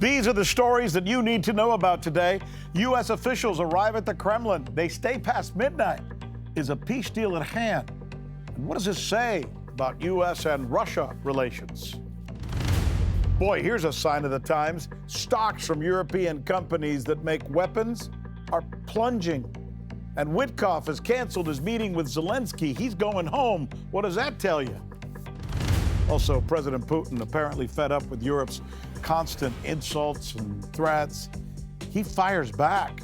These are the stories that you need to know about today. U.S. officials arrive at the Kremlin. They stay past midnight. Is a peace deal at hand? And what does this say about U.S. and Russia relations? Boy, here's a sign of the times. Stocks from European companies that make weapons are plunging. And Witkoff has canceled his meeting with Zelensky. He's going home. What does that tell you? Also, President Putin, apparently fed up with Europe's constant insults and threats, he fires back.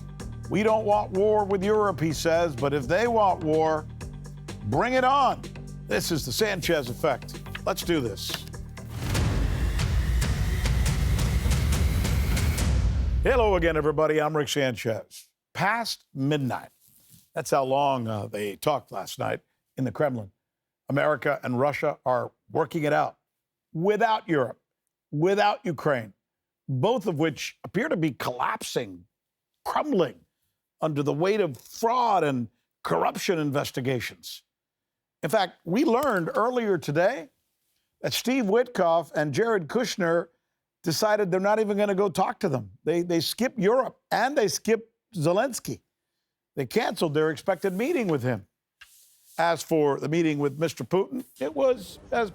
We don't want war with Europe, he says, but if they want war, bring it on. This is the Sanchez effect. Let's do this. Hello again, everybody. I'm Rick Sanchez. Past midnight. That's how long they talked last night in the Kremlin. America and Russia are working it out without Europe, without Ukraine, both of which appear to be collapsing, crumbling under the weight of fraud and corruption investigations. In fact, we learned earlier today that Steve Witkoff and Jared Kushner decided they're not even going to go talk to them. They skipped Europe and they skipped Zelensky. They canceled their expected meeting with him. As for the meeting with Mr. Putin, it was as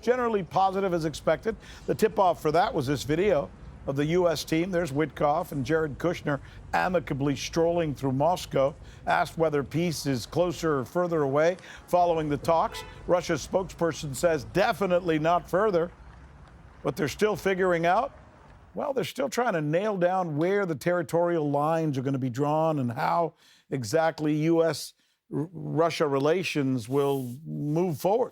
generally positive as expected. The tip-off for that was this video of the U.S. team. There's Witkoff and Jared Kushner amicably strolling through Moscow, asked whether peace is closer or further away following the talks. Russia's spokesperson says definitely not further, but they're still figuring out. Well, they're still trying to nail down where the territorial lines are going to be drawn and how exactly U.S.-Russia relations will move forward.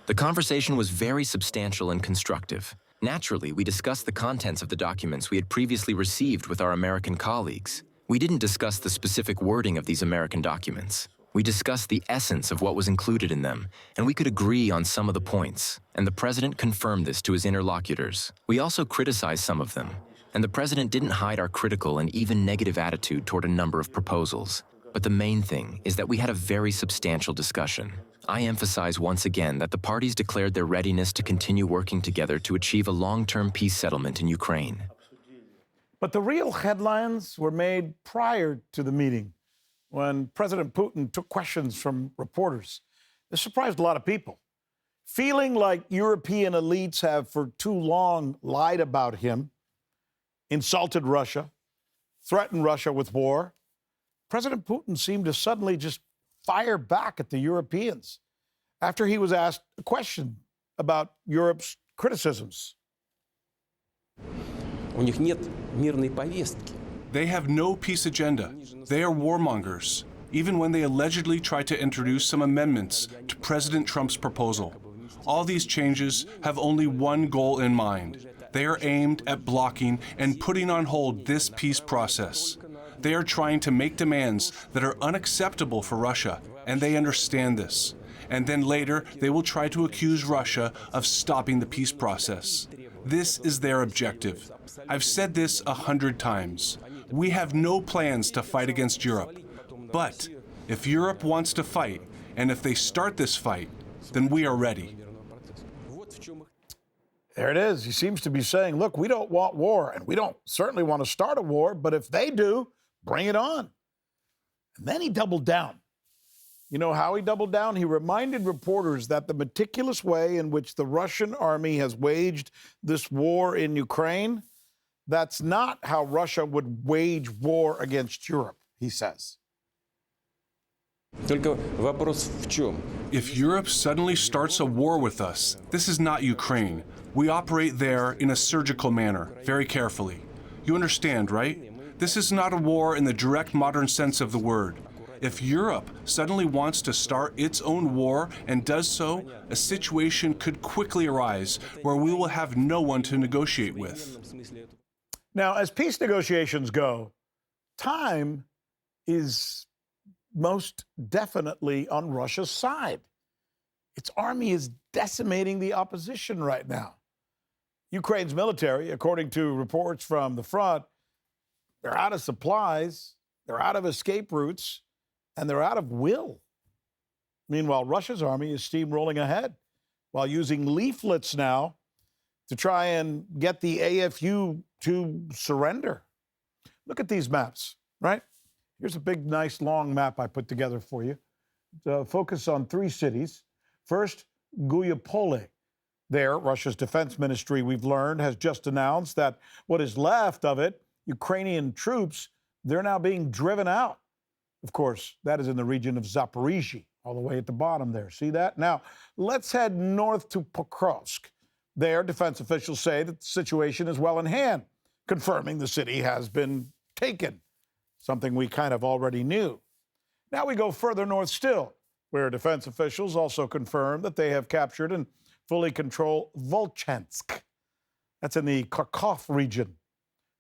The conversation was very substantial and constructive. Naturally, we discussed the contents of the documents we had previously received with our American colleagues. We didn't discuss the specific wording of these American documents. We discussed the essence of what was included in them, and we could agree on some of the points, and the president confirmed this to his interlocutors. We also criticized some of them, and the president didn't hide our critical and even negative attitude toward a number of proposals. But the main thing is that we had a very substantial discussion. I emphasize once again that the parties declared their readiness to continue working together to achieve a long-term peace settlement in Ukraine. But the real headlines were made prior to the meeting, when President Putin took questions from reporters. This surprised a lot of people. Feeling like European elites have for too long lied about him, insulted Russia, threatened Russia with war, President Putin seemed to suddenly just fire back at the Europeans after he was asked a question about Europe's criticisms. They have no peace agenda. They are warmongers, even when they allegedly try to introduce some amendments to President Trump's proposal. All these changes have only one goal in mind. They are aimed at blocking and putting on hold this peace process. They are trying to make demands that are unacceptable for Russia, and they understand this. And then later, they will try to accuse Russia of stopping the peace process. This is their objective. I've said this 100 times. We have no plans to fight against Europe. But if Europe wants to fight, and if they start this fight, then we are ready. There it is. He seems to be saying, look, we don't want war, and we don't certainly want to start a war, but if they do, bring it on. And then he doubled down. You know how he doubled down? He reminded reporters that the meticulous way in which the Russian army has waged this war in Ukraine, that's not how Russia would wage war against Europe, he says. If Europe suddenly starts a war with us, this is not Ukraine. We operate there in a surgical manner, very carefully. You understand, right? This is not a war in the direct modern sense of the word. If Europe suddenly wants to start its own war and does so, a situation could quickly arise where we will have no one to negotiate with. Now, as peace negotiations go, time is most definitely on Russia's side. Its army is decimating the opposition right now. Ukraine's military, according to reports from the front, they're out of supplies, they're out of escape routes, and they're out of will. Meanwhile, Russia's army is steamrolling ahead while using leaflets now to try and get the AFU to surrender. Look at these maps, right? Here's a big, nice, long map I put together for you. Focus on 3 cities. First, Guyapole. There, Russia's defense ministry, we've learned, has just announced that what is left of it, Ukrainian troops, they're now being driven out. Of course, that is in the region of Zaporizhzhia, all the way at the bottom there. See that? Now, let's head north to Pokrovsk. There, defense officials say that the situation is well in hand, confirming the city has been taken, something we kind of already knew. Now we go further north still, where defense officials also confirm that they have captured and fully control Volchansk. That's in the Kharkov region.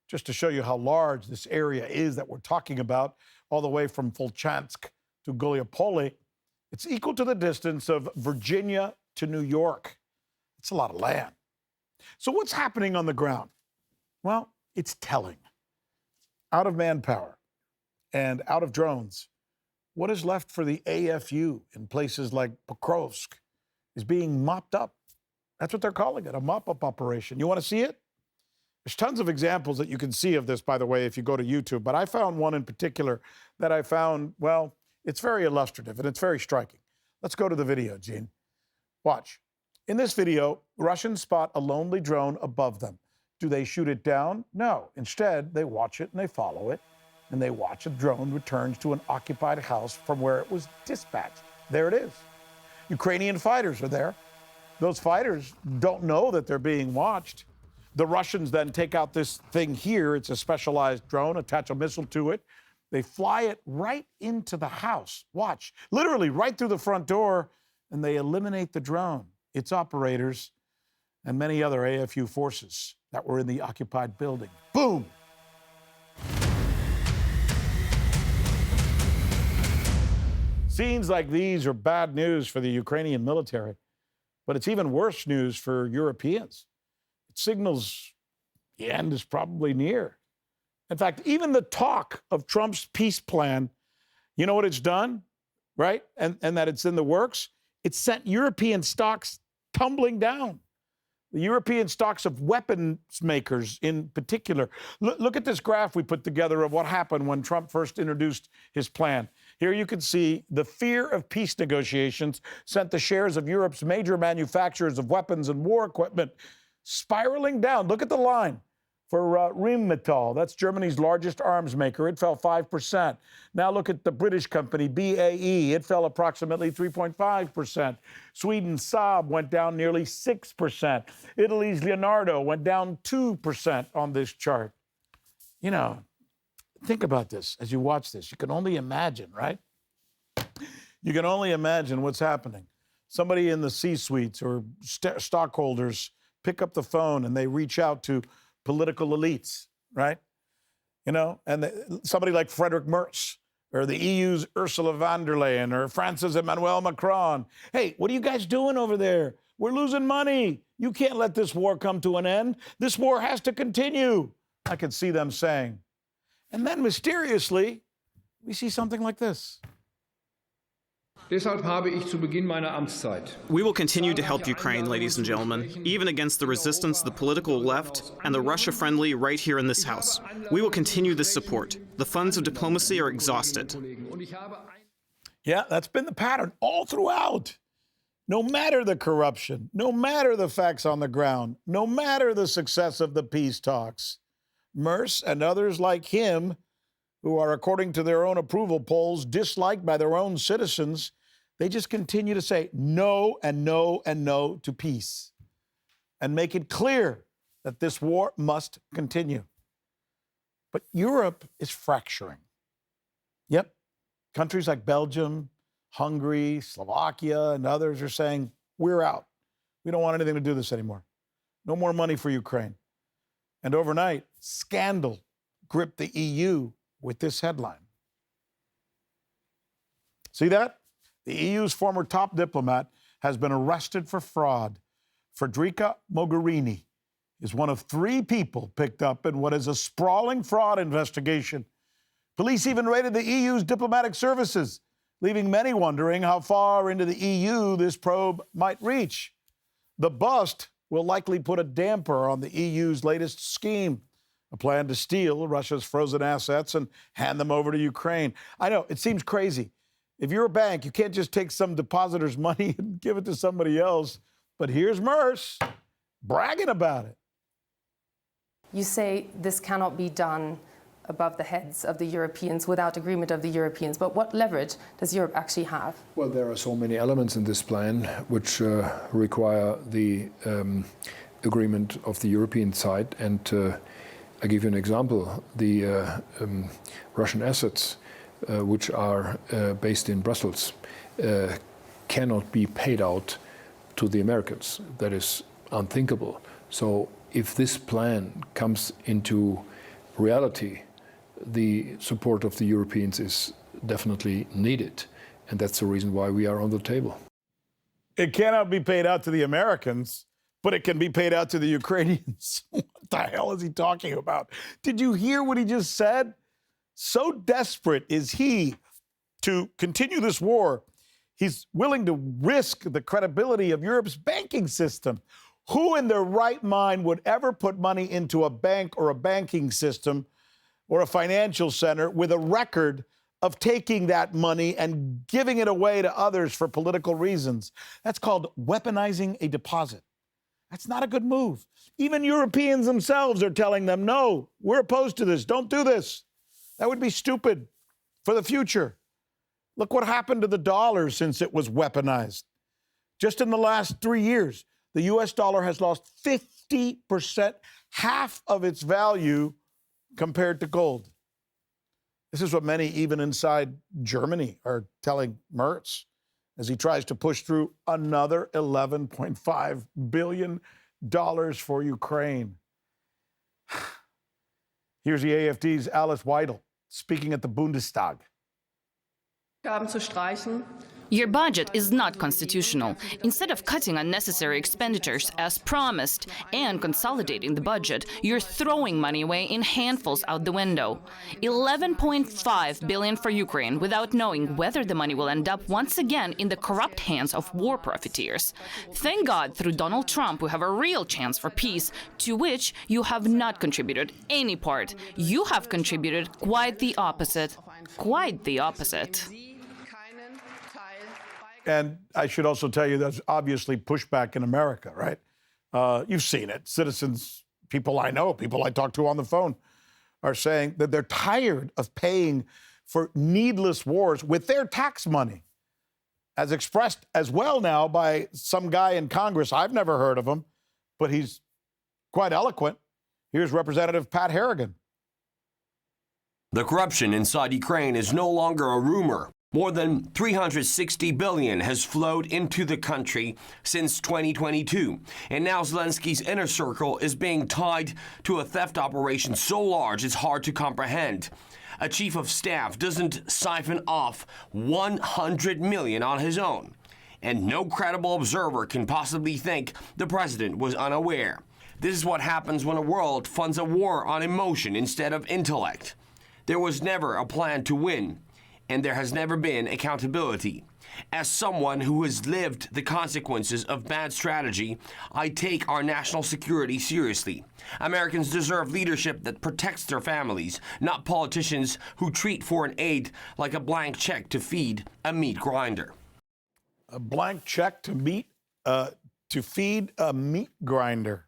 Just to show you how large this area is that we're talking about, all the way from Volchansk to Guyapole, it's equal to the distance of Virginia to New York. It's a lot of land. So what's happening on the ground? Well, it's telling. Out of manpower and out of drones, what is left for the AFU in places like Pokrovsk is being mopped up. That's what they're calling it, a mop-up operation. You want to see it? There's tons of examples that you can see of this, by the way, if you go to YouTube. But I found one in particular that I found, well, it's very illustrative and it's very striking. Let's go to the video, Gene. Watch. In this video, Russians spot a lonely drone above them. Do they shoot it down? No. Instead, they watch it and they follow it. And they watch a drone returns to an occupied house from where it was dispatched. There it is. Ukrainian fighters are there. Those fighters don't know that they're being watched. The Russians then take out this thing here. It's a specialized drone, attach a missile to it. They fly it right into the house. Watch, literally right through the front door, and they eliminate the drone, its operators, and many other AFU forces that were in the occupied building. Boom! Scenes like these are bad news for the Ukrainian military, but it's even worse news for Europeans. It signals the end is probably near. In fact, even the talk of Trump's peace plan, you know what it's done, right? And that it's in the works? It sent European stocks tumbling down. The European stocks of weapons makers in particular. Look at this graph we put together of what happened when Trump first introduced his plan. Here you can see the fear of peace negotiations sent the shares of Europe's major manufacturers of weapons and war equipment spiraling down. Look at the line for Rheinmetall. That's Germany's largest arms maker. It fell 5%. Now look at the British company, BAE. It fell approximately 3.5%. Sweden's Saab went down nearly 6%. Italy's Leonardo went down 2% on this chart. You know, think about this as you watch this. You can only imagine, right? You can only imagine what's happening. Somebody in the C-suites or stockholders pick up the phone and they reach out to political elites, right? You know, and somebody like Friedrich Merz or the EU's Ursula von der Leyen or France's Emmanuel Macron. Hey, what are you guys doing over there? We're losing money. You can't let this war come to an end. This war has to continue. I could see them saying. And then mysteriously, we see something like this. Deshalb habe ich zu Beginn meiner Amtszeit. We will continue to help Ukraine, ladies and gentlemen, even against the resistance of the political left and the Russia-friendly right here in this House. We will continue this support. The funds of diplomacy are exhausted. Yeah, that's been the pattern all throughout. No matter the corruption, no matter the facts on the ground, no matter the success of the peace talks, Merz and others like him, who are, according to their own approval polls, disliked by their own citizens, they just continue to say no and no and no to peace and make it clear that this war must continue. But Europe is fracturing. Yep. Countries like Belgium, Hungary, Slovakia, and others are saying, we're out. We don't want anything to do this anymore. No more money for Ukraine. And overnight, scandal gripped the EU with this headline. See that? The EU's former top diplomat has been arrested for fraud. Federica Mogherini is one of 3 people picked up in what is a sprawling fraud investigation. Police even raided the EU's diplomatic services, leaving many wondering how far into the EU this probe might reach. The bust will likely put a damper on the EU's latest scheme, a plan to steal Russia's frozen assets and hand them over to Ukraine. I know, it seems crazy. If you're a bank, you can't just take some depositor's money and give it to somebody else. But here's Merce bragging about it. You say this cannot be done above the heads of the Europeans without agreement of the Europeans. But what leverage does Europe actually have? Well, there are so many elements in this plan which require the agreement of the European side. And I give you an example. The Russian assets, which are based in Brussels, cannot be paid out to the Americans. That is unthinkable. So if this plan comes into reality, the support of the Europeans is definitely needed. And that's the reason why we are on the table. It cannot be paid out to the Americans, but it can be paid out to the Ukrainians. What the hell is he talking about? Did you hear what he just said? So desperate is he to continue this war, he's willing to risk the credibility of Europe's banking system. Who in their right mind would ever put money into a bank or a banking system or a financial center with a record of taking that money and giving it away to others for political reasons? That's called weaponizing a deposit. That's not a good move. Even Europeans themselves are telling them, no, we're opposed to this. Don't do this. That would be stupid for the future. Look what happened to the dollar since it was weaponized. Just in the last 3 years, the U.S. dollar has lost 50%, half of its value compared to gold. This is what many, even inside Germany, are telling Merz as he tries to push through another $11.5 billion for Ukraine. Here's the AfD's Alice Weidel speaking at the Bundestag. Your budget is not constitutional. Instead of cutting unnecessary expenditures as promised and consolidating the budget, you're throwing money away in handfuls out the window. $11.5 billion for Ukraine without knowing whether the money will end up once again in the corrupt hands of war profiteers. Thank God through Donald Trump we have a real chance for peace, to which you have not contributed any part. You have contributed quite the opposite. Quite the opposite. And I should also tell you there's obviously pushback in America, right? You've seen it. Citizens, people I know, people I talk to on the phone are saying that they're tired of paying for needless wars with their tax money, as expressed as well now by some guy in Congress. I've never heard of him, but he's quite eloquent. Here's Representative Pat Harrigan. The corruption inside Ukraine is no longer a rumor. More than $360 billion has flowed into the country since 2022. And now Zelensky's inner circle is being tied to a theft operation so large it's hard to comprehend. A chief of staff doesn't siphon off $100 million on his own. And no credible observer can possibly think the president was unaware. This is what happens when a world funds a war on emotion instead of intellect. There was never a plan to win. And there has never been accountability. As someone who has lived the consequences of bad strategy, I take our national security seriously. Americans deserve leadership that protects their families, not politicians who treat foreign aid like a blank check to feed a meat grinder. A blank check to feed a meat grinder.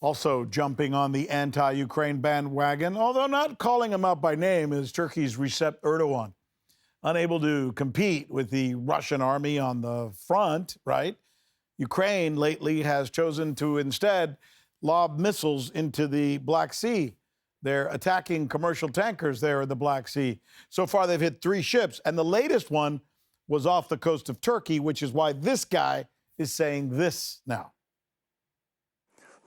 Also jumping on the anti-Ukraine bandwagon, although not calling him out by name, is Turkey's Recep Erdogan. Unable to compete with the Russian army on the front, right? Ukraine lately has chosen to instead lob missiles into the Black Sea. They're attacking commercial tankers there in the Black Sea. So far, they've hit 3 ships, and the latest one was off the coast of Turkey, which is why this guy is saying this now.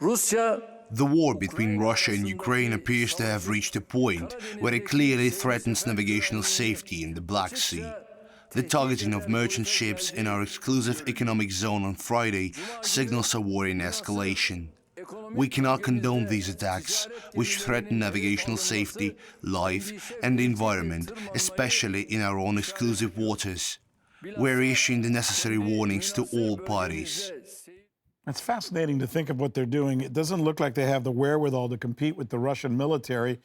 The war between Russia and Ukraine appears to have reached a point where it clearly threatens navigational safety in the Black Sea. The targeting of merchant ships in our exclusive economic zone on Friday signals a war in escalation. We cannot condone these attacks, which threaten navigational safety, life, and the environment, especially in our own exclusive waters. We're issuing the necessary warnings to all parties. It's fascinating to think of what they're doing. It doesn't look like they have the wherewithal to compete with the Russian military,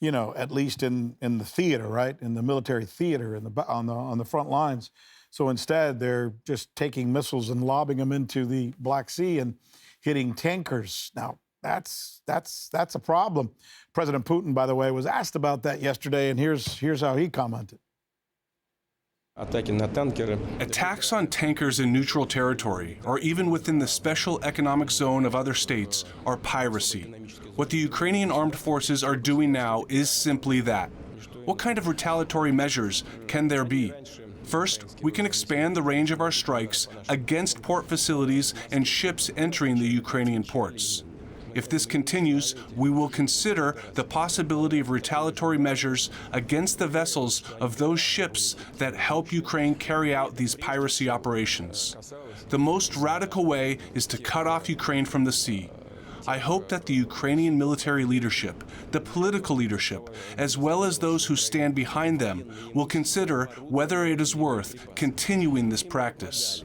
you know, at least in the theater, right? In the military theater, on the front lines. So instead, they're just taking missiles and lobbing them into the Black Sea and hitting tankers. Now, that's a problem. President Putin, by the way, was asked about that yesterday, and here's how he commented. Attacks on tankers in neutral territory, or even within the special economic zone of other states, are piracy. What the Ukrainian armed forces are doing now is simply that. What kind of retaliatory measures can there be? First, we can expand the range of our strikes against port facilities and ships entering the Ukrainian ports. If this continues, we will consider the possibility of retaliatory measures against the vessels of those ships that help Ukraine carry out these piracy operations. The most radical way is to cut off Ukraine from the sea. I hope that the Ukrainian military leadership, the political leadership, as well as those who stand behind them, will consider whether it is worth continuing this practice.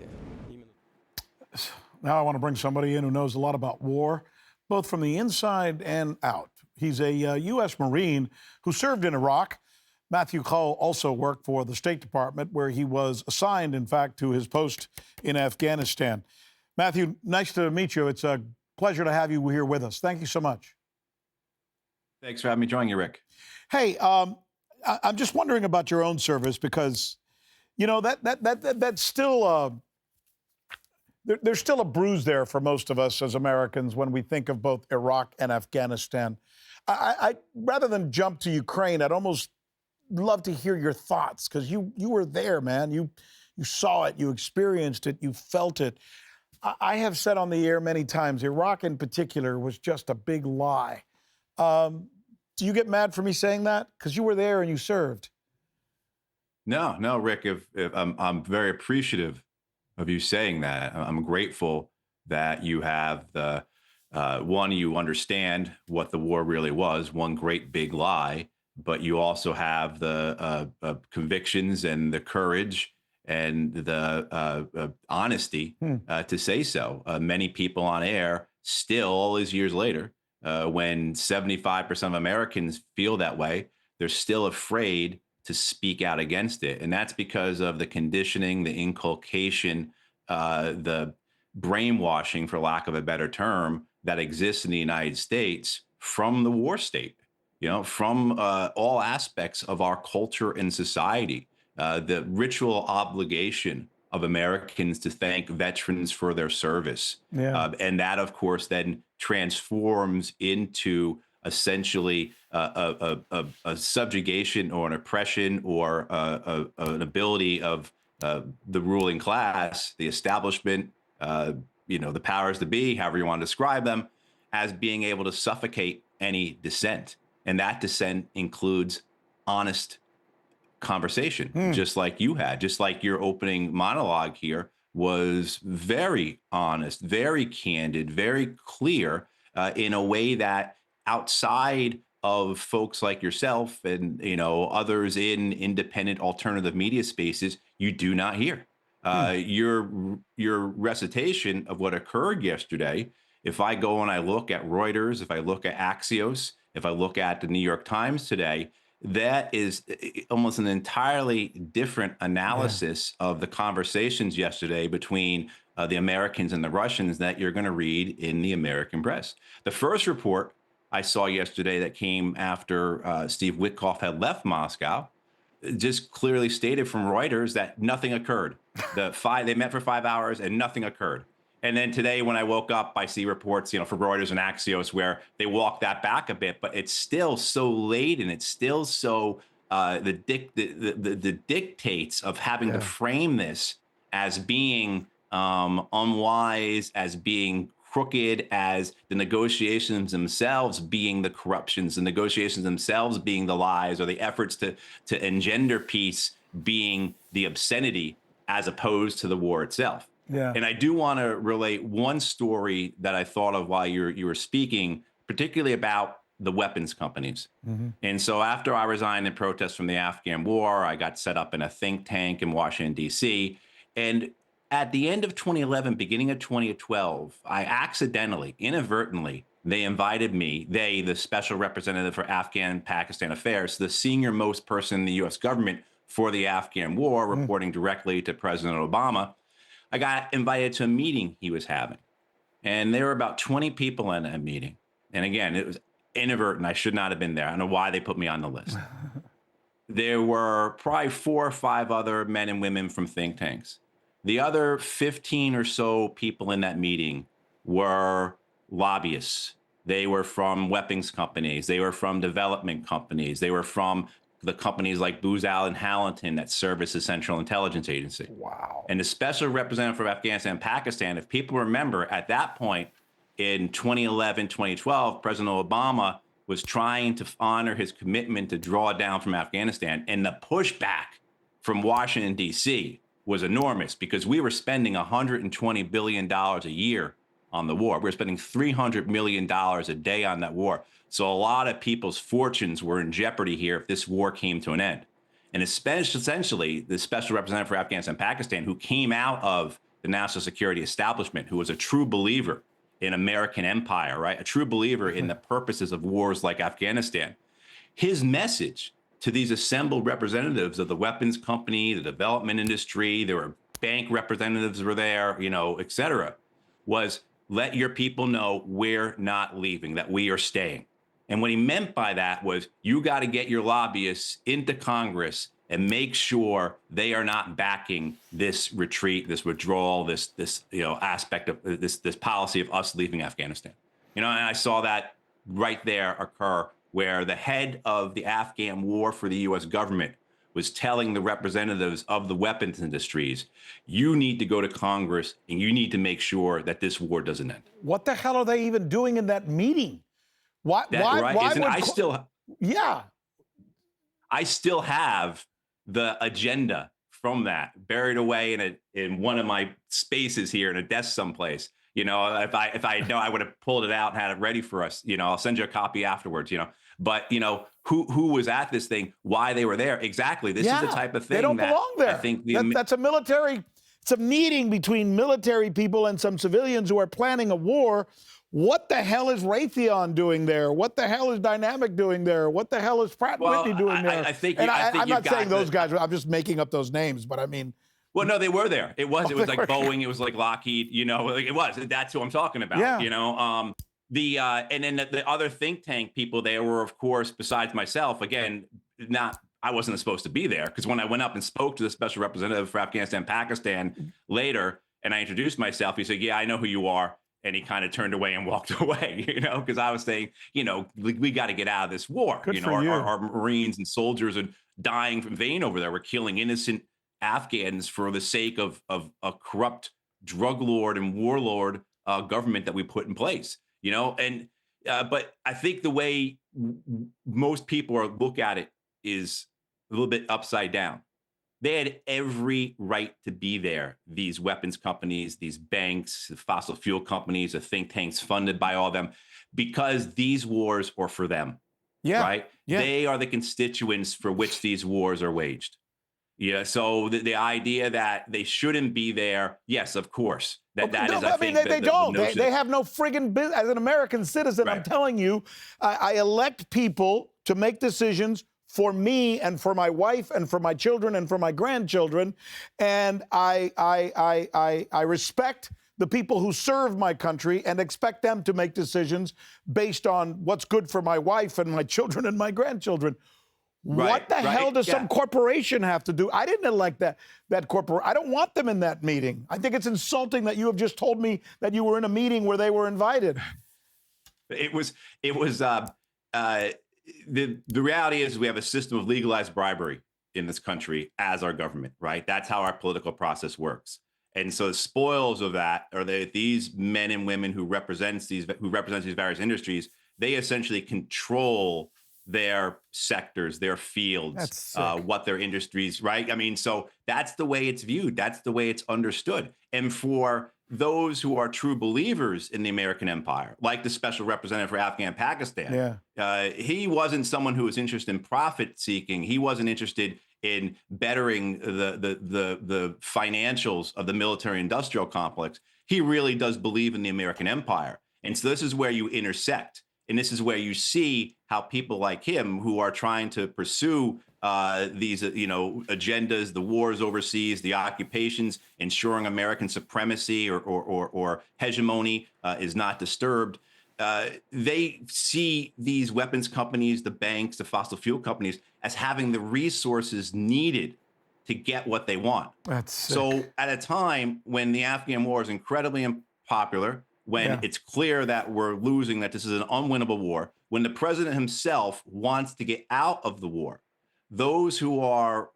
Now I want to bring somebody in who knows a lot about war, both from the inside and out. He's a U.S. Marine who served in Iraq. Matthew Hoh also worked for the State Department, where he was assigned, in fact, to his post in Afghanistan. Matthew, nice to meet you. It's a pleasure to have you here with us. Thank you so much. Thanks for having me join you, Rick. Hey, I'm just wondering about your own service because, you know, that's still there's still a bruise there for most of us as Americans when we think of both Iraq and Afghanistan. I rather than jump to Ukraine, I'd almost love to hear your thoughts because you were there, man. You saw it, you experienced it, you felt it. I have said on the air many times, Iraq in particular was just a big lie. Do you get mad for me saying that? Because you were there and you served. No, Rick. If I'm very appreciative of you saying that. I'm grateful that you have the one, you understand what the war really was, one great big lie, but you also have the convictions and the courage and the honesty to say so. Many people on air still, all these years later, when 75% of Americans feel that way, they're still afraid to speak out against it. And that's because of the conditioning, the inculcation, the brainwashing, for lack of a better term, that exists in the United States from the war state, from all aspects of our culture and society. The ritual obligation of Americans to thank veterans for their service. Yeah. And that, of course, then transforms into essentially a subjugation or an oppression or an ability of the ruling class, the establishment, the powers that be, however you want to describe them, as being able to suffocate any dissent. And that dissent includes honest conversation, just like you had, just like your opening monologue here was very honest, very candid, very clear, in a way that outside of folks like yourself and others in independent alternative media spaces, you do not hear. Your recitation of what occurred yesterday, if I go and I look at Reuters, if I look at Axios, if I look at the New York Times today, that is almost an entirely different analysis of the conversations yesterday between the Americans and the Russians that you're going to read in the American press. The first report I saw yesterday that came after Steve Witkoff had left Moscow just clearly stated from Reuters that nothing occurred. They met for 5 hours and nothing occurred. And then today, when I woke up, I see reports, from Reuters and Axios where they walk that back a bit, but it's still so late, and it's still so the dictates of having to frame this as being unwise, as being crooked, as the negotiations themselves being the corruptions, the negotiations themselves being the lies, or the efforts to engender peace being the obscenity, as opposed to the war itself. Yeah. And I do want to relate one story that I thought of while you were speaking, particularly about the weapons companies. Mm-hmm. And so after I resigned in protest from the Afghan war, I got set up in a think tank in Washington, D.C. And at the end of 2011, beginning of 2012, I accidentally, inadvertently, they invited me, the special representative for Afghan and Pakistan affairs, the senior most person in the U.S. government for the Afghan war, reporting directly to President Obama. I got invited to a meeting he was having. And there were about 20 people in that meeting. And again, it was inadvertent. I should not have been there. I don't know why they put me on the list. There were probably 4 or 5 other men and women from think tanks. The other 15 or so people in that meeting were lobbyists. They were from weapons companies. They were from development companies. They were from the companies like Booz Allen Hamilton that service the Central Intelligence Agency. Wow. And the special representative for Afghanistan and Pakistan, if people remember, at that point in 2011, 2012, President Obama was trying to honor his commitment to draw down from Afghanistan. And the pushback from Washington, D.C. was enormous because we were spending $120 billion a year on the war. We were spending $300 million a day on that war. So a lot of people's fortunes were in jeopardy here if this war came to an end. And essentially, the special representative for Afghanistan and Pakistan, who came out of the national security establishment, who was a true believer in American empire, right? A true believer in the purposes of wars like Afghanistan. His message to these assembled representatives of the weapons company, the development industry, there were bank representatives were there, et cetera, was let your people know we're not leaving, that we are staying. And what he meant by that was you got to get your lobbyists into Congress and make sure they are not backing this retreat, this withdrawal, this aspect of this policy of us leaving Afghanistan. And I saw that right there occur where the head of the Afghan war for the U.S. government was telling the representatives of the weapons industries, you need to go to Congress and you need to make sure that this war doesn't end. What the hell are they even doing in that meeting? Why I still have the agenda from that buried away in one of my spaces here in a desk someplace. If I know, I would have pulled it out and had it ready for us. I'll send you a copy afterwards. But who was at this thing, why they were there exactly. This is the type of thing they don't belong there. I think that's a military. It's a meeting between military people and some civilians who are planning a war. What the hell is Raytheon doing there? What the hell is Dynamic doing there? What the hell is Pratt & Whitney doing there? I'm not saying those guys. I'm just making up those names, but I mean. Well, no, they were there. It was like Boeing. It was like Lockheed. It was. That's who I'm talking about. Yeah. And then the other think tank people there were, of course, besides myself. Again, I wasn't supposed to be there because when I went up and spoke to the special representative for Afghanistan and Pakistan later, and I introduced myself, he said, "Yeah, I know who you are." And he kind of turned away and walked away, because I was saying, we got to get out of this war. Our Marines and soldiers are dying from vein over there. We're killing innocent Afghans for the sake of a corrupt drug lord and warlord government that we put in place, but I think the way most people look at it is a little bit upside down. They had every right to be there. These weapons companies, these banks, the fossil fuel companies, the think tanks funded by all of them, because these wars are for them. Yeah. Right. Yeah. They are the constituents for which these wars are waged. Yeah. So the idea that they shouldn't be there. Yes, of course. They don't. They have no friggin' business. As an American citizen, right. I'm telling you, I elect people to make decisions for me and for my wife and for my children and for my grandchildren. And I respect the people who serve my country and expect them to make decisions based on what's good for my wife and my children and my grandchildren. What the hell does some corporation have to do? I didn't elect that corporation. I don't want them in that meeting. I think it's insulting that you have just told me that you were in a meeting where they were invited. The reality is we have a system of legalized bribery in this country as our government, right? That's how our political process works. And so the spoils of that are these men and women who represent these various industries. They essentially control their sectors, their fields, what their industries, right? I mean, so that's the way it's viewed. That's the way it's understood. And for those who are true believers in the American empire, like the special representative for Afghan and Pakistan, he wasn't someone who was interested in profit seeking. He wasn't interested in bettering the financials of the military-industrial complex. He really does believe in the American empire. And so this is where you intersect. And this is where you see how people like him, who are trying to pursue these, agendas, the wars overseas, the occupations, ensuring American supremacy or hegemony is not disturbed. They see these weapons companies, the banks, the fossil fuel companies, as having the resources needed to get what they want. That's sick. So at a time when the Afghan war is incredibly unpopular, when it's clear that we're losing, that this is an unwinnable war, when the president himself wants to get out of the war, those who are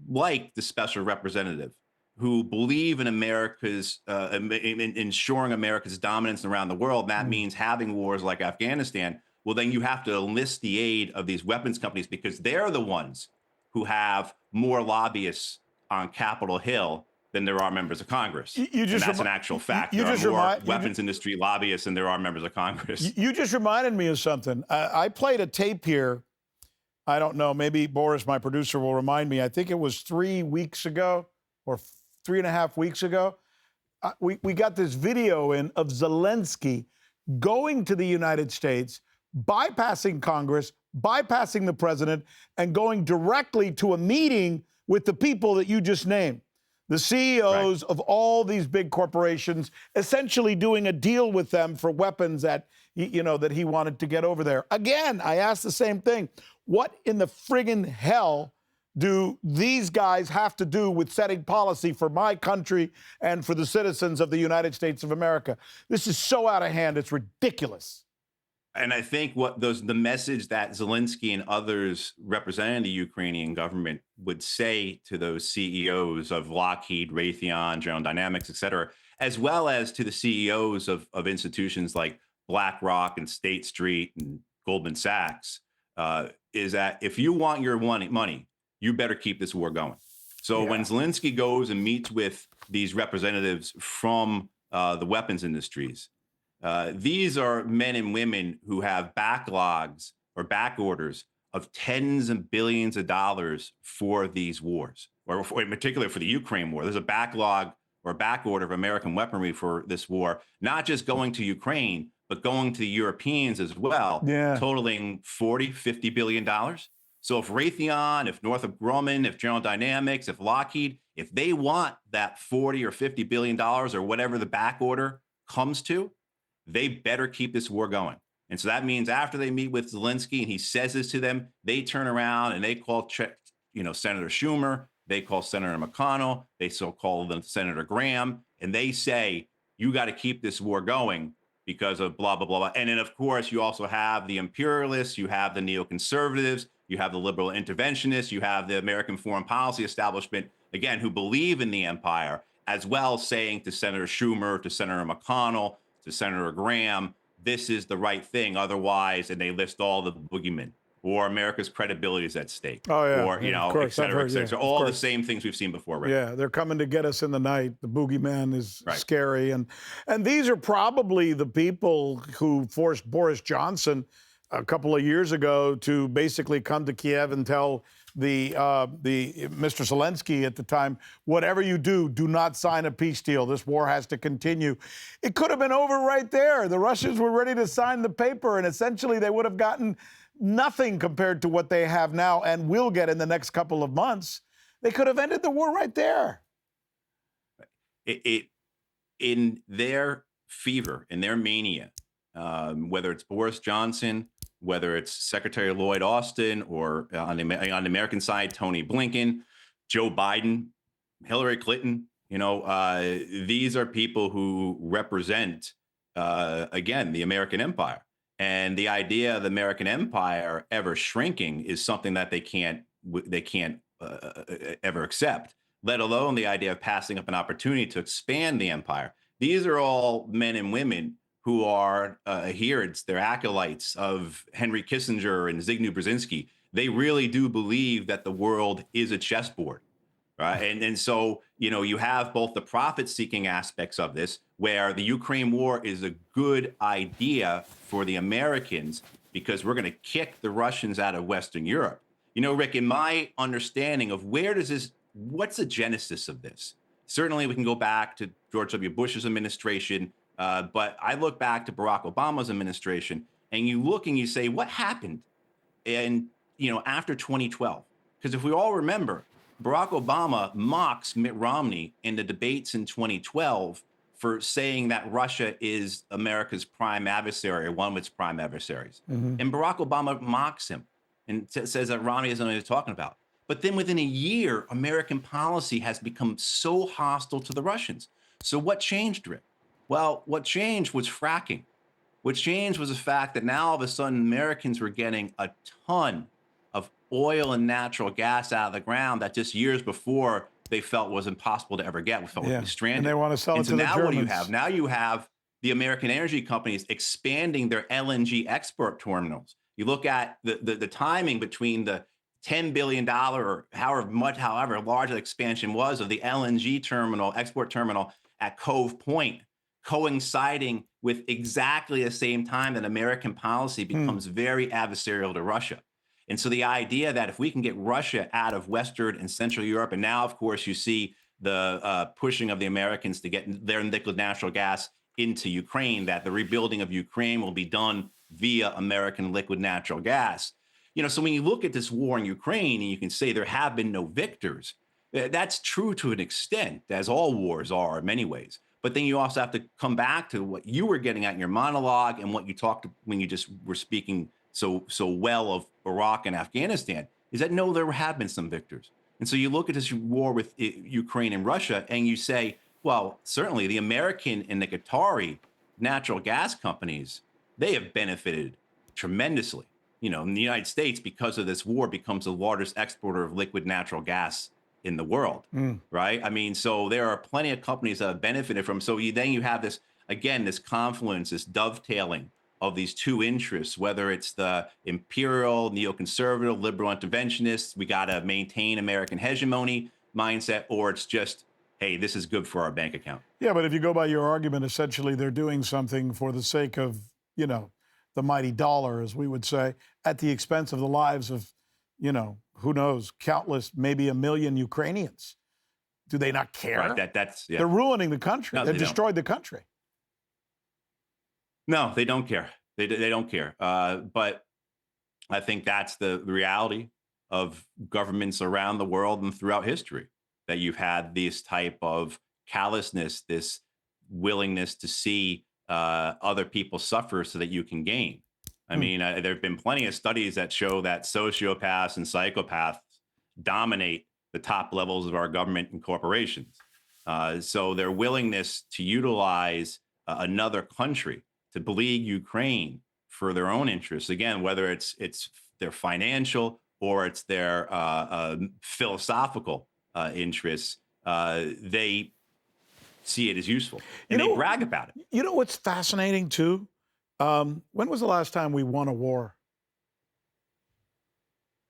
like the special representative, who believe in America's, in ensuring America's dominance around the world, and that means having wars like Afghanistan, well, then you have to enlist the aid of these weapons companies, because they're the ones who have more lobbyists on Capitol Hill than there are members of Congress. And that's an actual fact. There are more weapons industry lobbyists than there are members of Congress. You just reminded me of something. I played a tape here. I don't know, maybe Boris, my producer, will remind me. I think it was 3 weeks ago or 3.5 weeks ago. We got this video in of Zelensky going to the United States, bypassing Congress, bypassing the president, and going directly to a meeting with the people that you just named. The CEOs of all these big corporations, essentially doing a deal with them for weapons that he wanted to get over there. Again, I asked the same thing. What in the friggin' hell do these guys have to do with setting policy for my country and for the citizens of the United States of America? This is so out of hand. It's ridiculous. And I think the message that Zelensky and others representing the Ukrainian government would say to those CEOs of Lockheed, Raytheon, General Dynamics, et cetera, as well as to the CEOs of institutions like BlackRock and State Street and Goldman Sachs, is that if you want your money, you better keep this war going. So when Zelensky goes and meets with these representatives from the weapons industries, these are men and women who have backlogs or back orders of tens of billions of dollars for these wars, or in particular for the Ukraine war. There's a backlog or back order of American weaponry for this war, not just going to Ukraine, but going to the Europeans as well, totaling $40-50 billion. So if Raytheon, if Northrop Grumman, if General Dynamics, if Lockheed, if they want that $40 or $50 billion or whatever the back order comes to, they better keep this war going. And so that means after they meet with Zelensky and he says this to them, they turn around and they call Senator Schumer, they call Senator McConnell, they call Senator Graham, and they say, you got to keep this war going because of blah, blah, blah, blah. And then, of course, you also have the imperialists, you have the neoconservatives, you have the liberal interventionists, you have the American foreign policy establishment, again, who believe in the empire, as well saying to Senator Schumer, to Senator McConnell, to Senator Graham, this is the right thing. Otherwise, and they list all the boogeymen, or America's credibility is at stake. Or, et cetera, et cetera. So all the same things we've seen before, right? Yeah, they're coming to get us in the night. The boogeyman is scary. And these are probably the people who forced Boris Johnson a couple of years ago to basically come to Kiev and tell the Mr. Zelensky at the time, whatever you do, do not sign a peace deal. This war has to continue. It could have been over right there. The Russians were ready to sign the paper, and essentially they would have gotten nothing compared to what they have now and will get in the next couple of months. They could have ended the war right there. In their fever, in their mania, whether it's Boris Johnson, whether it's Secretary Lloyd Austin, or on the American side, Tony Blinken, Joe Biden, Hillary Clinton, these are people who represent, again, the American empire. And the idea of the American empire ever shrinking is something that they can't ever accept, let alone the idea of passing up an opportunity to expand the empire. These are all men and women who are adherents, they're acolytes of Henry Kissinger and Zbigniew Brzezinski. They really do believe that the world is a chessboard, right? And so, you have both the profit-seeking aspects of this, where the Ukraine war is a good idea for the Americans because we're going to kick the Russians out of Western Europe. You know, Rick, in my understanding of what's the genesis of this? Certainly, we can go back to George W. Bush's administration, but I look back to Barack Obama's administration, and you look and you say, what happened? And, after 2012, because if we all remember, Barack Obama mocks Mitt Romney in the debates in 2012 for saying that Russia is America's prime adversary or one of its prime adversaries. And Barack Obama mocks him and says that Romney doesn't know what he's talking about. But then within a year, American policy has become so hostile to the Russians. So what changed, Rick? Well, what changed was fracking. What changed was the fact that now all of a sudden Americans were getting a ton of oil and natural gas out of the ground that just years before they felt was impossible to ever get. We felt would be stranded. And they want to sell it to the Germans. So now what do you have? Now you have the American energy companies expanding their LNG export terminals. You look at the timing between the $10 billion or however large the expansion was of the LNG terminal, export terminal at Cove Point, coinciding with exactly the same time that American policy becomes very adversarial to Russia. And so the idea that if we can get Russia out of Western and Central Europe, and now, of course, you see the pushing of the Americans to get their liquid natural gas into Ukraine, that the rebuilding of Ukraine will be done via American liquid natural gas. So when you look at this war in Ukraine and you can say there have been no victors, that's true to an extent, as all wars are in many ways. But then you also have to come back to what you were getting at in your monologue and what you talked when you just were speaking so well of Iraq and Afghanistan, is that no, there have been some victors. And so you look at this war with Ukraine and Russia and you say, well, certainly the American and the Qatari natural gas companies, they have benefited tremendously. In the United States, because of this war, becomes the largest exporter of liquid natural gas in the world, right? I mean, so there are plenty of companies that have benefited from. So then you have this, again, this confluence, this dovetailing of these two interests, whether it's the imperial, neoconservative, liberal interventionists, we got to maintain American hegemony mindset, or it's just, hey, this is good for our bank account. Yeah, but if you go by your argument, essentially they're doing something for the sake of, the mighty dollar, as we would say, at the expense of the lives of, who knows, countless, maybe 1 million Ukrainians. Do they not care? Right, They're ruining the country. No, They've destroyed the country. No, they don't care. They don't care. But I think that's the reality of governments around the world and throughout history, that you've had this type of callousness, this willingness to see other people suffer so that you can gain. I mean, there have been plenty of studies that show that sociopaths and psychopaths dominate the top levels of our government and corporations. So their willingness to utilize another country to bleed Ukraine for their own interests, again, whether it's their financial or it's their philosophical interests, they see it as useful, and they brag about it. You know what's fascinating too? When was the last time we won a war?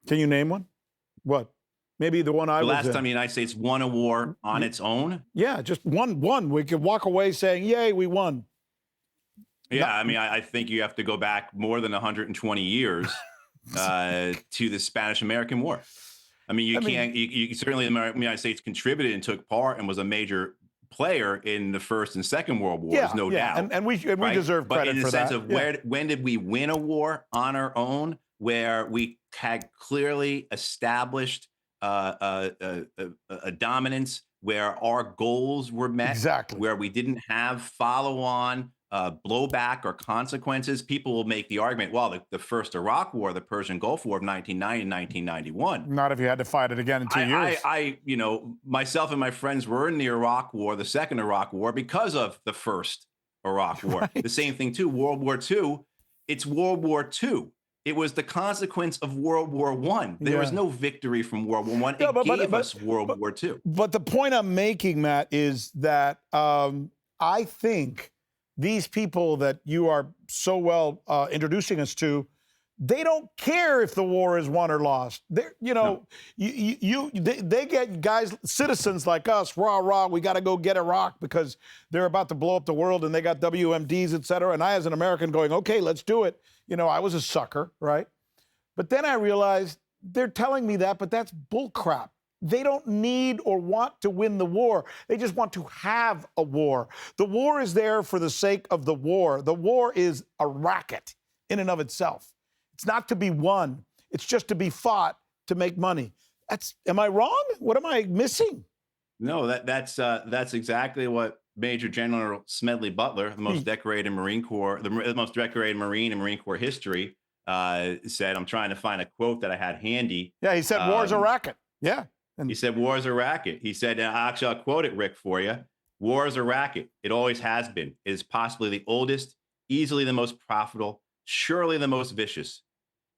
Can you name one? What? Maybe the one I was in. The last time the United States won a war on its own? Yeah, just one. We could walk away saying, yay, we won. Yeah, I mean, I think you have to go back more than 120 years to the Spanish-American War. I mean, you certainly the United States contributed and took part and was a major player in the First and Second World Wars, no doubt. And we deserve credit for that. But in the sense of when did we win a war on our own, where we had clearly established a dominance, where our goals were met, where we didn't have follow-on blowback or consequences? People will make the argument, well, the first Iraq War, the Persian Gulf War of 1990 and 1991. Not if you had to fight it again in 2 years. I myself and my friends were in the Iraq War, the second Iraq War, because of the first Iraq War. Right. The same thing too, World War II. It's World War II. It was the consequence of World War I. There was no victory from World War I. It gave us World War II. But the point I'm making, Matt, is that I think these people that you are so well introducing us to, they don't care if the war is won or lost. They get guys, citizens like us, rah, we got to go get Iraq because they're about to blow up the world and they got WMDs, et cetera. And I, as an American, going, okay, let's do it. I was a sucker, right? But then I realized they're telling me that, but that's bullcrap. They don't need or want to win the war. They just want to have a war. The war is there for the sake of the war. The war is a racket in and of itself. It's not to be won. It's just to be fought to make money. Am I wrong? What am I missing? No, that's exactly what Major General Smedley Butler, the most decorated Marine Corps, the most decorated Marine in Marine Corps history, said. I'm trying to find a quote that I had handy. Yeah, he said war's a racket. Yeah. He said war's a racket. He said, actually, I'll quote it, Rick, for you. War is a racket. It always has been. It is possibly the oldest, easily the most profitable, surely the most vicious.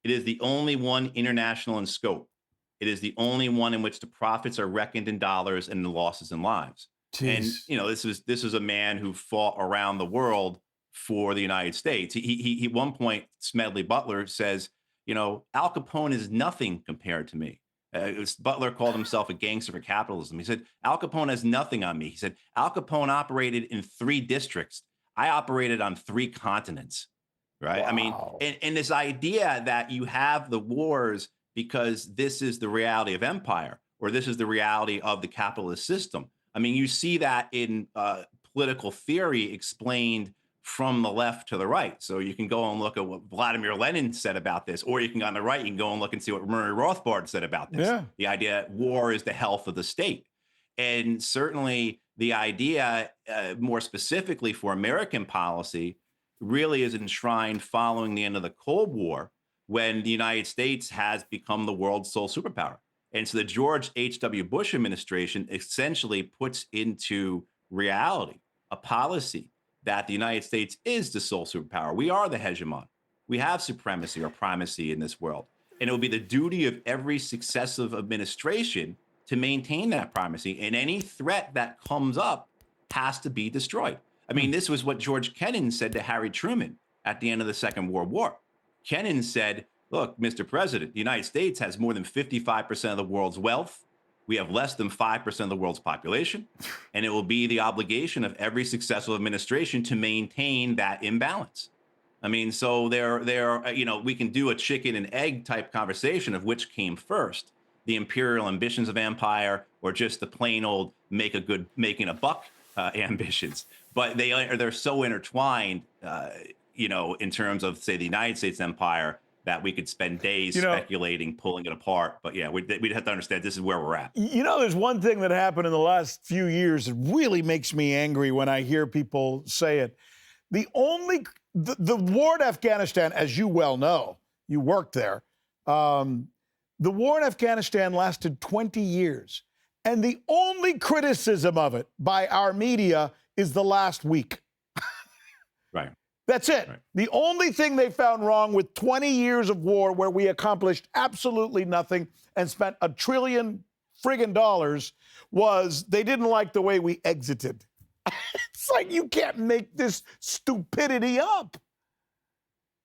It is the only one international in scope. It is the only one in which the profits are reckoned in dollars and the losses in lives. Jeez. And, you know, this is a man who fought around the world for the United States. He at one point, Smedley Butler says, you know, Al Capone is nothing compared to me. Butler called himself a gangster for capitalism. He said, Al Capone has nothing on me. He said, Al Capone operated in 3 districts. I operated on 3 continents, right? Wow. I mean, and this idea that you have the wars because this is the reality of empire, or this is the reality of the capitalist system. I mean, you see that in political theory explained from the left to the right. So you can go and look at what Vladimir Lenin said about this, or you can go on the right, you can go and look and see what Murray Rothbard said about this. Yeah. The idea that war is the health of the state. And certainly the idea, more specifically for American policy, really is enshrined following the end of the Cold War, when the United States has become the world's sole superpower. And so the George H.W. Bush administration essentially puts into reality a policy that the United States is the sole superpower. We are the hegemon. We have supremacy or primacy in this world. And it will be the duty of every successive administration to maintain that primacy. And any threat that comes up has to be destroyed. I mean, this was what George Kennan said to Harry Truman at the end of the Second World War. Kennan said, look, Mr. President, the United States has more than 55% of the world's wealth. We have less than 5% of the world's population, and it will be the obligation of every successful administration to maintain that imbalance. I mean, so we can do a chicken and egg type conversation of which came first, the imperial ambitions of empire or just the plain old making a buck ambitions. But they're so intertwined, in terms of, say, the United States empire, that we could spend days speculating, pulling it apart. But yeah, we'd have to understand this is where we're at. There's one thing that happened in the last few years that really makes me angry when I hear people say it. The war in Afghanistan, as you well know, you worked there, the war in Afghanistan lasted 20 years. And the only criticism of it by our media is the last week. Right. That's it. Right. The only thing they found wrong with 20 years of war where we accomplished absolutely nothing and spent $1 trillion friggin' was they didn't like the way we exited. It's like you can't make this stupidity up.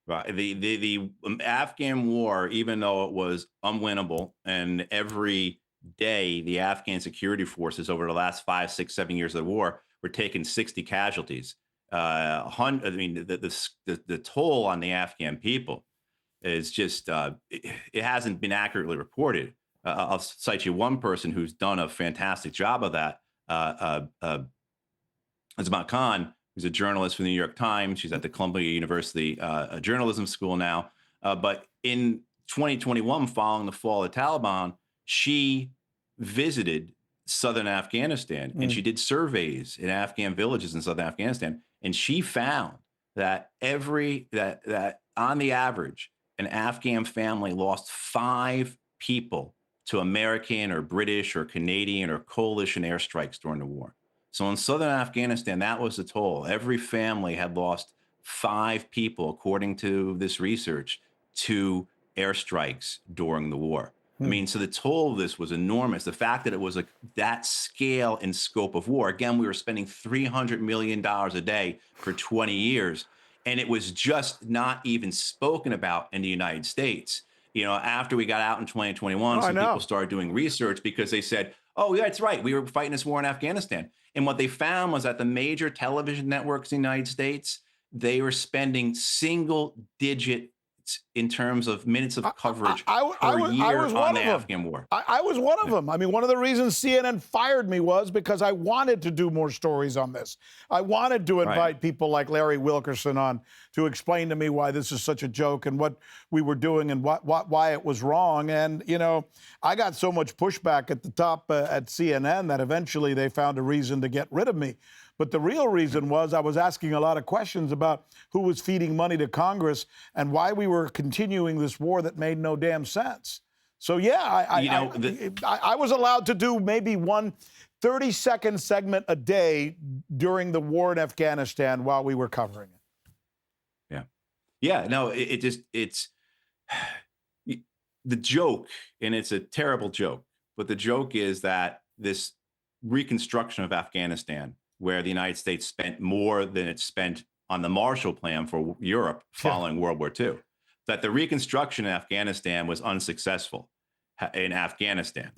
Right. The Afghan war, even though it was unwinnable, and every day the Afghan security forces over the last 5, 6, 7 years of the war were taking 60 casualties. The toll on the Afghan people is just, it hasn't been accurately reported. I'll cite you one person who's done a fantastic job of that. Azmat Khan, who's a journalist for the New York Times. She's at the Columbia University Journalism School now. But in 2021, following the fall of the Taliban, she visited southern Afghanistan and she did surveys in Afghan villages in southern Afghanistan. And she found that that on the average, an Afghan family lost 5 people to American or British or Canadian or coalition airstrikes during the war. So in southern Afghanistan, that was the toll. Every family had lost 5 people, according to this research, to airstrikes during the war. I mean, so the toll of this was enormous. The fact that it was that scale and scope of war. Again, we were spending $300 million a day for 20 years, and it was just not even spoken about in the United States. After we got out in 2021, some people started doing research because they said, oh, yeah, that's right. We were fighting this war in Afghanistan. And what they found was that the major television networks in the United States, they were spending single-digit ranked in terms of minutes of coverage I per year was on one the of them. Afghan war. I was one of them. I mean, one of the reasons CNN fired me was because I wanted to do more stories on this. I wanted to invite people like Larry Wilkerson on to explain to me why this is such a joke and what we were doing and why it was wrong. And, you know, I got so much pushback at the top at CNN that eventually they found a reason to get rid of me. But the real reason was I was asking a lot of questions about who was feeding money to Congress and why we were continuing this war that made no damn sense. So, yeah, I was allowed to do maybe one 30-second segment a day during the war in Afghanistan while we were covering it. Yeah. Yeah, no, it's the joke, and it's a terrible joke, but the joke is that this reconstruction of Afghanistan, where the United States spent more than it spent on the Marshall Plan for Europe following World War II, that the reconstruction in Afghanistan was unsuccessful in Afghanistan.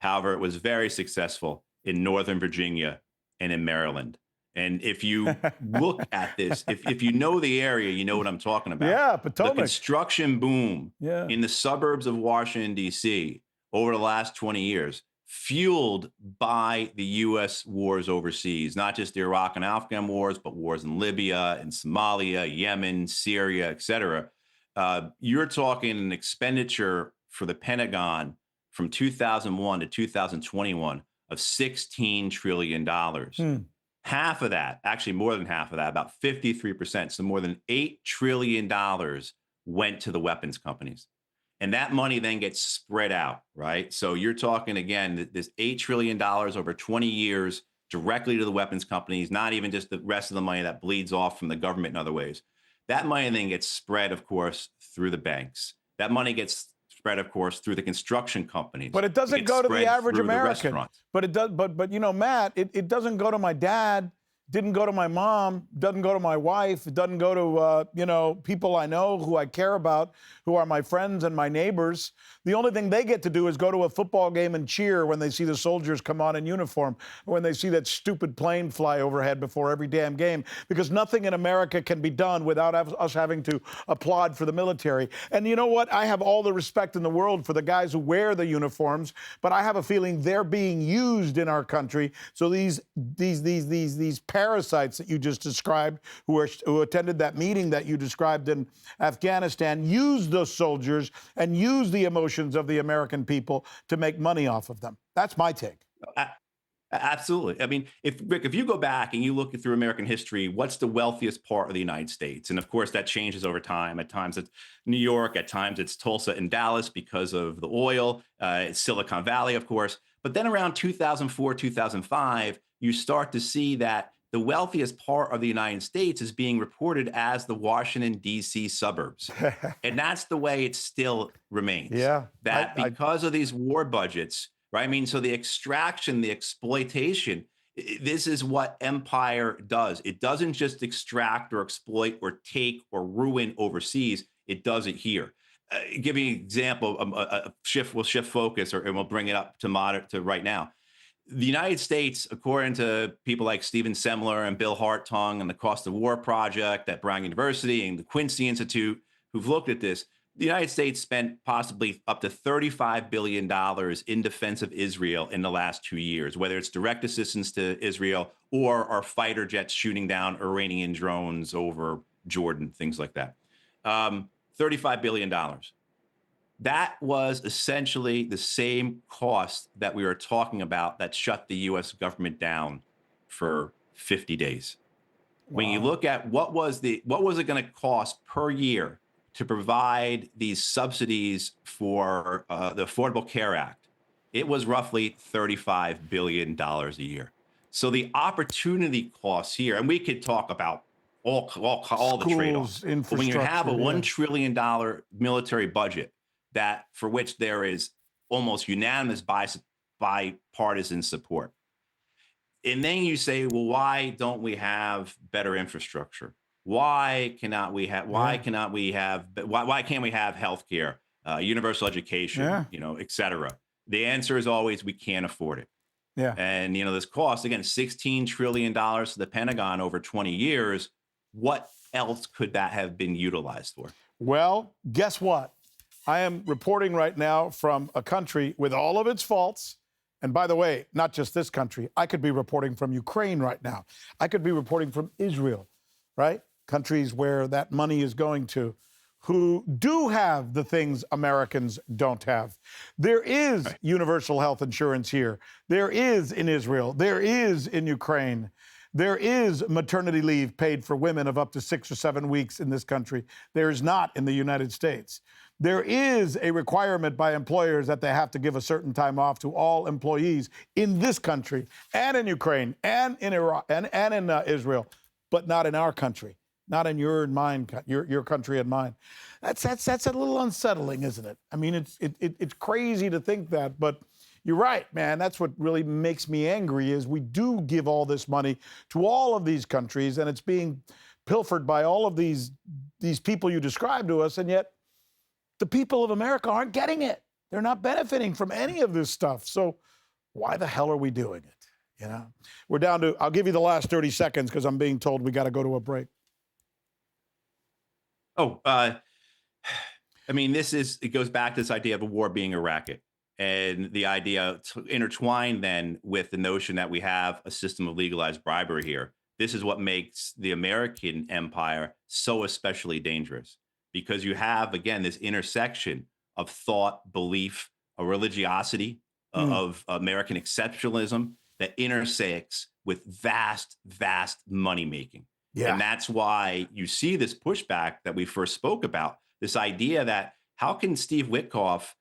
However, it was very successful in Northern Virginia and in Maryland. And if you look at this, if you know the area, you know what I'm talking about. Yeah, Potomac. The construction boom in the suburbs of Washington, D.C. over the last 20 years, fueled by the U.S. wars overseas, not just the Iraq and Afghan wars, but wars in Libya and Somalia, Yemen, Syria, et cetera. You're talking an expenditure for the Pentagon from 2001 to 2021 of $16 trillion. Half of that, actually more than half of that, about 53%, so more than $8 trillion went to the weapons companies. And that money then gets spread out, right? So you're talking, again, this $8 trillion over 20 years directly to the weapons companies, not even just the rest of the money that bleeds off from the government in other ways. That money then gets spread, of course, through the banks. That money gets spread, of course, through the construction companies. But it doesn't go to the average American. But it does. But you know, Matt, it doesn't go to my dad. Didn't go to my mom, doesn't go to my wife, it doesn't go to, you know, people I know who I care about, who are my friends and my neighbors. The only thing they get to do is go to a football game and cheer when they see the soldiers come on in uniform, or when they see that stupid plane fly overhead before every damn game, because nothing in America can be done without us having to applaud for the military. And you know what? I have all the respect in the world for the guys who wear the uniforms, but I have a feeling they're being used in our country. So these parasites that you just described, who attended that meeting that you described in Afghanistan, use those soldiers and use the emotions of the American people to make money off of them. That's my take. Absolutely. I mean, Rick, if you go back and you look through American history, what's the wealthiest part of the United States? And of course, that changes over time. At times it's New York, at times it's Tulsa and Dallas because of the oil. It's Silicon Valley, of course. But then around 2004, 2005, you start to see that the wealthiest part of the United States is being reported as the Washington, D.C. suburbs. And that's the way it still remains. Yeah. That because of these war budgets, right? I mean, so the extraction, the exploitation, this is what empire does. It doesn't just extract or exploit or take or ruin overseas. It does it here. Give you an example, we'll shift focus, and we'll bring it up to right now. The United States, according to people like Stephen Semler and Bill Hartung and the Cost of War Project at Brown University and the Quincy Institute, who've looked at this, the United States spent possibly up to $35 billion in defense of Israel in the last 2 years, whether it's direct assistance to Israel or our fighter jets shooting down Iranian drones over Jordan, things like that. $35 billion. That was essentially the same cost that we were talking about that shut the U.S. government down for 50 days. Wow. When you look at what was it going to cost per year to provide these subsidies for the Affordable Care Act, it was roughly $35 billion a year. So the opportunity costs here, and we could talk about all the trade-offs. But when you have a $1 trillion military budget, that for which there is almost unanimous bipartisan support. And then you say, well, why don't we have better infrastructure? Why can't we have healthcare, universal education, et cetera? The answer is always we can't afford it. Yeah. And this cost, again, $16 trillion to the Pentagon over 20 years. What else could that have been utilized for? Well, guess what? I am reporting right now from a country with all of its faults. And by the way, not just this country. I could be reporting from Ukraine right now. I could be reporting from Israel, right? Countries where that money is going to, who do have the things Americans don't have. There is universal health insurance here. There is in Israel. There is in Ukraine. There is maternity leave paid for women of up to 6 or 7 weeks in this country. There is not in the United States. There is a requirement by employers that they have to give a certain time off to all employees in this country and in Ukraine and in Iraq and in Israel, but not in our country, not in your and mine, your country and mine. That's a little unsettling, isn't it? I mean, it's crazy to think that, but you're right, man. That's what really makes me angry is we do give all this money to all of these countries, and it's being pilfered by all of these people you described to us, and yet the people of America aren't getting it. They're not benefiting from any of this stuff. So why the hell are we doing it? You know, we're down to, I'll give you the last 30 seconds because I'm being told we got to go to a break. I mean, it goes back to this idea of a war being a racket. And the idea to intertwine then with the notion that we have a system of legalized bribery here. This is what makes the American empire so especially dangerous, because you have, again, this intersection of thought, belief, a religiosity of American exceptionalism that intersects with vast, vast money making. Yeah. And that's why you see this pushback that we first spoke about, this idea that how can Steve Witkoff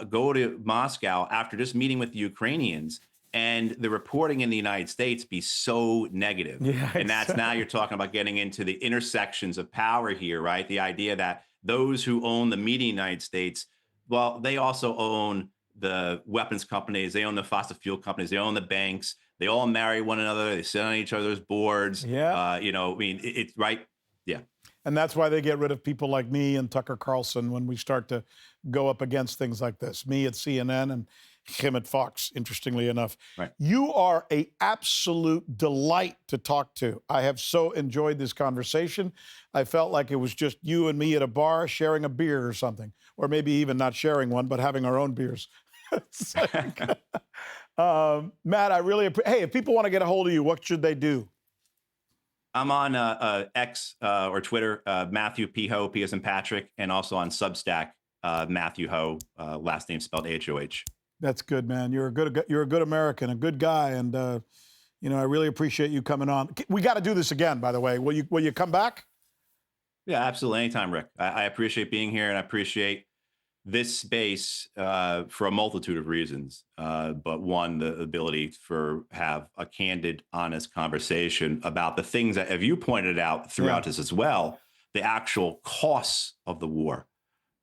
go to Moscow after just meeting with the Ukrainians and the reporting in the United States be so negative? Yeah, and that's now you're talking about getting into the intersections of power here, right? The idea that those who own the media in the United States, well, they also own the weapons companies, they own the fossil fuel companies, they own the banks, they all marry one another, they sit on each other's boards. Yeah. I mean, it's right. Yeah. And that's why they get rid of people like me and Tucker Carlson when we start to go up against things like this. Me at CNN and him at Fox, interestingly enough. Right. You are an absolute delight to talk to. I have so enjoyed this conversation. I felt like it was just you and me at a bar sharing a beer or something, or maybe even not sharing one, but having our own beers. Matt, I really appreciate. Hey, if people want to get a hold of you, what should they do? I'm on X or Twitter, Matthew P. Hoh, P as in Patrick, and also on Substack, Matthew Hoh, last name spelled H-O-H. That's good, man. You're a good American, a good guy, and I really appreciate you coming on. We got to do this again, by the way. Will you come back? Yeah, absolutely. Anytime, Rick. I appreciate being here, and I appreciate this space for a multitude of reasons. But one, the ability for have a candid, honest conversation about the things that, as you pointed out throughout this as well, the actual costs of the war,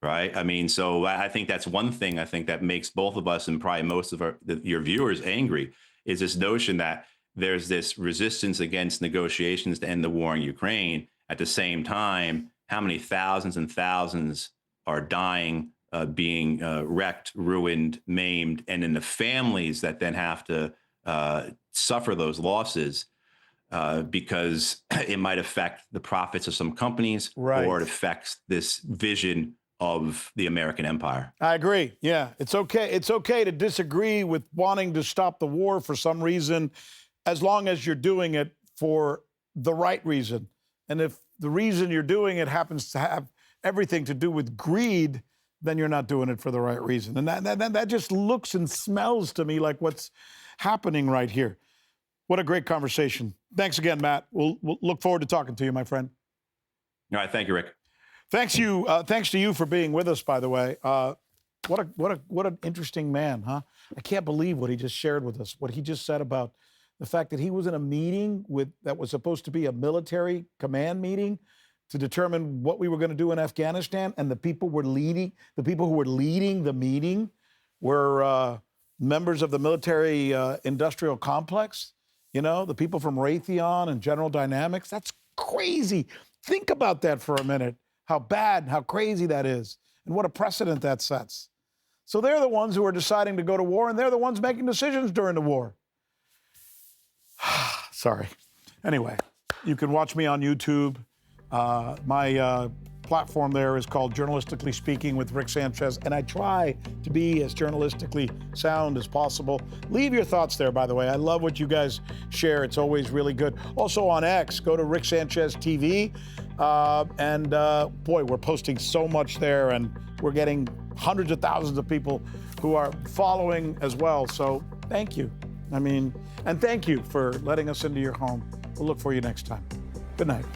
right? I mean, so I think that's one thing I think that makes both of us and probably most of your viewers angry is this notion that there's this resistance against negotiations to end the war in Ukraine. At the same time, how many thousands and thousands are dying, being wrecked, ruined, maimed, and in the families that then have to suffer those losses because it might affect the profits of some companies, right, or it affects this vision of the American empire. I agree. Yeah, it's okay. It's okay to disagree with wanting to stop the war for some reason, as long as you're doing it for the right reason. And if the reason you're doing it happens to have everything to do with greed, then you're not doing it for the right reason. And that just looks and smells to me like what's happening right here. What a great conversation. Thanks again, Matt. We'll look forward to talking to you, my friend. All right. Thank you, Rick. Thanks to you for being with us, by the way. What an interesting man, huh? I can't believe what he just shared with us, what he just said about the fact that he was in a meeting that was supposed to be a military command meeting to determine what we were going to do in Afghanistan, and the people who were leading the meeting were members of the military industrial complex. The people from Raytheon and General Dynamics. That's crazy. Think about that for a minute. How bad, how crazy that is, and what a precedent that sets. So they're the ones who are deciding to go to war, and they're the ones making decisions during the war. Sorry. Anyway, you can watch me on YouTube. My platform there is called Journalistically Speaking with Rick Sanchez, and I try to be as journalistically sound as possible. Leave your thoughts there, by the way. I love what you guys share. It's always really good. Also on X, go to Rick Sanchez TV, boy, we're posting so much there, and we're getting hundreds of thousands of people who are following as well. So thank you. And thank you for letting us into your home. We'll look for you next time. Good night.